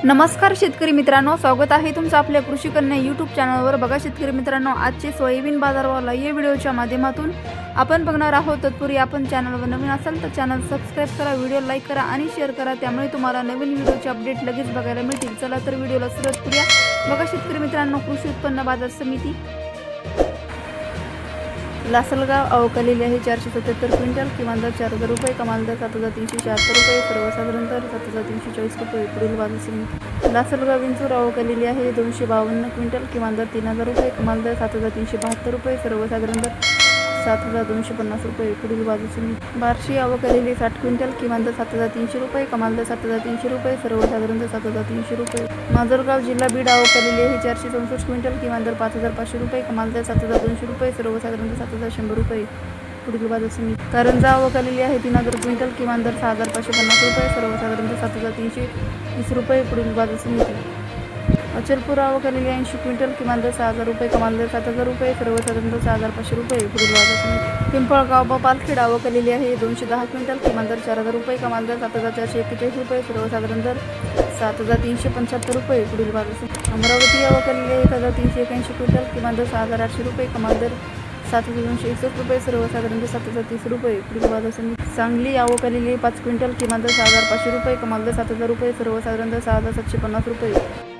नमस्कार शेतकरी मित्रांनो, स्वागत आहे तुमचं आपल्या कृषी कन्या यूट्यूब चॅनलवर। बघा शेतकरी मित्रांनो, आजचे सोयाबीन बाजारभाव या व्हिडिओच्या माध्यमातून आपण बघणार आहोत। तत्पूर्वी आपण चॅनलवर नवीन असाल तर चॅनल सबस्क्राइब करा, व्हिडिओ लाईक करा आणि शेअर करा, त्यामुळे तुम्हाला नवीन व्हिडिओचे अपडेट लगेच बघायला मिळतील। चला तर व्हिडिओला सुरुवात करूया। बघा शेतकरी मित्रांनो, कृषी उत्पन्न बाजार समिती लासलगाव अवकालेली आहे 477 क्विंटल, किमान दर 4000 रुपये, कमाल दर 7376 रुपये, सर्वसाधारण दर 7340 रुपये। पुढील बाजार समिती लासलगाव विंचूर अवकालेली आहे 252 क्विंटल, किमान दर 3000 रुपये, कमाल दर 7372 रुपये, सर्वसाधारण दर 7250 रुपये। पुढील बाजार समिती बार्शी अवकालेली 60 क्विंटल, किमान दर 7300 रुपये, कमाल दर 7300 रुपये, सर्वसाधारण दर 7300 रुपये। माजलगाव जिल्हा बीड अवकालेली आहे 464 क्विंटल, किमान दर 5500 रुपये, कमाल दर 7200 रुपये, सर्वसाधारण दर 7100 रुपये। पुढील बाजार समिती कारंजा अवकालेली आहे 3000 क्विंटल, किमान दर 6550 रुपये, सर्वसाधारण दर 7330 रुपये। पुढील बाजार समिती अचलपूर अवकालेली 80 क्विंटल, किमान दर 6000 रुपये, कमाल दर 7000 रुपये, सर्वसाधारण दर 6500 रुपये। पुढील बाजार समिती पिंपळगाव पालखेड अवकालेली आहे 210 क्विंटल, किमान दर 4000 रुपये, कमाल दर 7441 रुपये, सर्वसाधारण दर 7375 रुपये। पुढील बाजार समिती अमरावती अवकालेली आहे 1381 क्विंटल, किमान दर 6800 रुपये, कमाल दर 7261 रुपये, सर्वसाधारण दर 7030 रुपये। पुढील बाजार समिती सांगली अवकालेली 5 क्विंटल, किमान दर 6500 रुपये, कमाल दर 7000 रुपये, सर्वसाधारण दर 6750 रुपये।